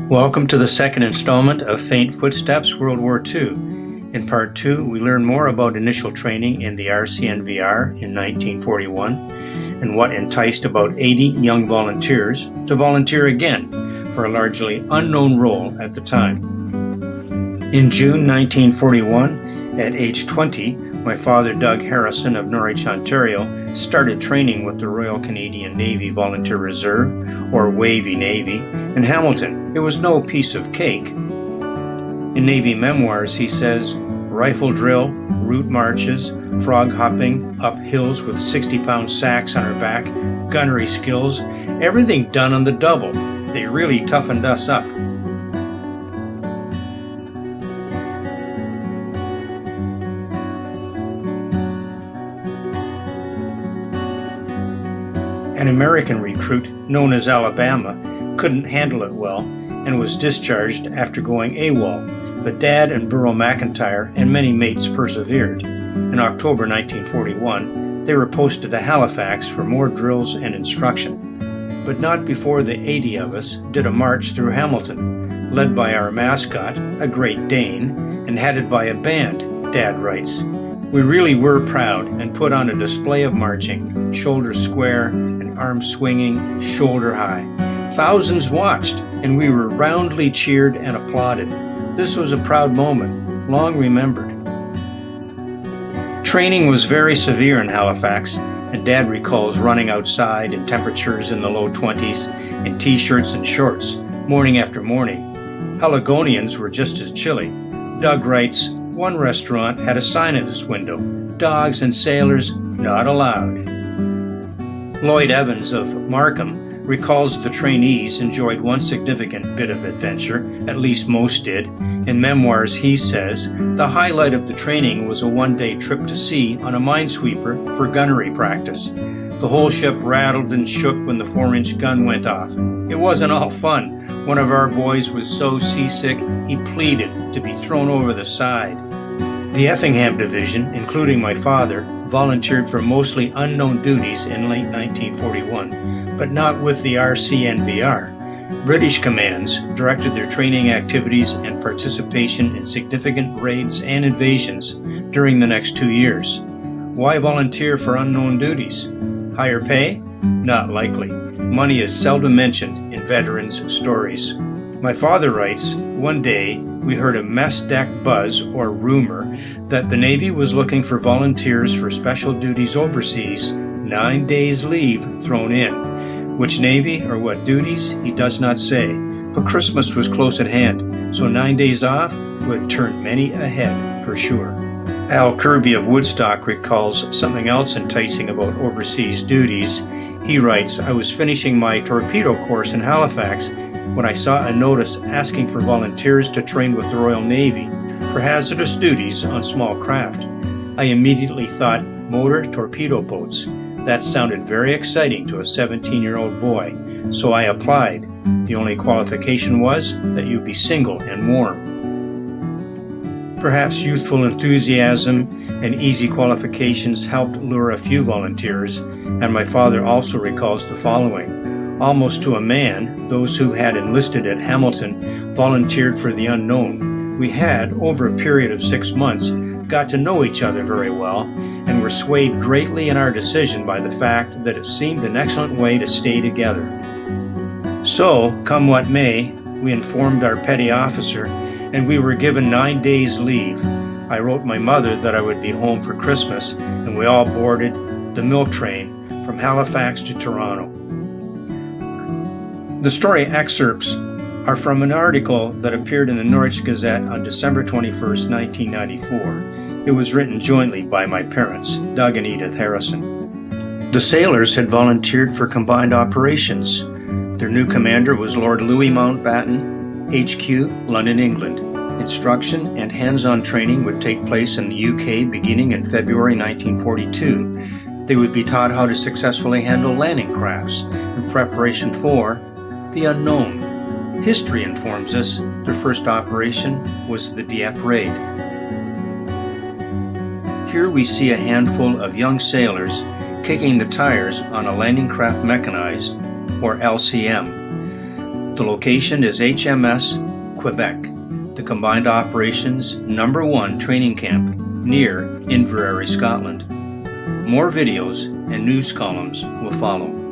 Welcome to the second installment of Faint Footsteps World War II. In Part 2, we learn more about initial training in the RCNVR in 1941 and what enticed about 80 young volunteers to volunteer again for a largely unknown role at the time. In June 1941, at age 20, my father, Gord Harrison of Norwich, Ontario, started training with the Royal Canadian Navy Volunteer Reserve, or Wavy Navy, in Hamilton. It was no piece of cake. In Navy Memoirs, he says, rifle drill, route marches, frog hopping, up hills with 60-pound sacks on our back, gunnery skills, everything done on the double. They really toughened us up. An American recruit, known as Alabama, couldn't handle it well and was discharged after going AWOL, but Dad and Burrow McIntyre and many mates persevered. In October 1941, they were posted to Halifax for more drills and instruction, but not before the 80 of us did a march through Hamilton, led by our mascot, a Great Dane, and headed by a band, Dad writes. We really were proud and put on a display of marching, shoulders square and arms swinging, shoulder high. Thousands watched, and we were roundly cheered and applauded. This was a proud moment, long remembered. Training was very severe in Halifax, and Dad recalls running outside in temperatures in the low 20s in t-shirts and shorts, morning after morning. Haligonians were just as chilly. Doug writes, one restaurant had a sign at its window, dogs and sailors not allowed. Lloyd Evans of Markham recalls the trainees enjoyed one significant bit of adventure, at least most did. In Memoirs, he says, the highlight of the training was a one-day trip to sea on a Minesweeper for gunnery practice. The whole ship rattled and shook when the 4-inch gun went off. It wasn't all fun. One of our boys was so seasick, he pleaded to be thrown over the side. The Effingham Division, including my father, volunteered for mostly unknown duties in late 1941, but not with the RCNVR. British commands directed their training activities and participation in significant raids and invasions during the next 2 years. Why volunteer for unknown duties? Higher pay? Not likely. Money is seldom mentioned in veterans' stories. My father writes, one day we heard a mess deck buzz or rumor that the Navy was looking for volunteers for special duties overseas, 9 days leave thrown in. Which Navy or what duties, he does not say, but Christmas was close at hand, so 9 days off would turn many ahead for sure. Al Kirby of Woodstock recalls something else enticing about overseas duties. He writes, I was finishing my torpedo course in Halifax when I saw a notice asking for volunteers to train with the Royal Navy for hazardous duties on small craft. I immediately thought motor torpedo boats. That sounded very exciting to a 17-year-old boy, so I applied. The only qualification was that you be single and warm. Perhaps youthful enthusiasm and easy qualifications helped lure a few volunteers, and my father also recalls the following. Almost to a man, those who had enlisted at Hamilton volunteered for the unknown. We had, over a period of 6 months, got to know each other very well and were swayed greatly in our decision by the fact that it seemed an excellent way to stay together. So, come what may, we informed our petty officer and we were given 9 days leave. I wrote my mother that I would be home for Christmas and we all boarded the milk train from Halifax to Toronto. The story excerpts are from an article that appeared in the Norwich Gazette on December 21st, 1994. It was written jointly by my parents, Doug and Edith Harrison. The sailors had volunteered for combined operations. Their new commander was Lord Louis Mountbatten, HQ, London, England. Instruction and hands-on training would take place in the UK beginning in February 1942. They would be taught how to successfully handle landing crafts in preparation for the unknown. History informs us their first operation was the Dieppe Raid. Here we see a handful of young sailors kicking the tires on a landing craft mechanized, or LCM. The location is HMS Quebec, the Combined Operations #1 training camp near Inverary, Scotland. More videos and news columns will follow.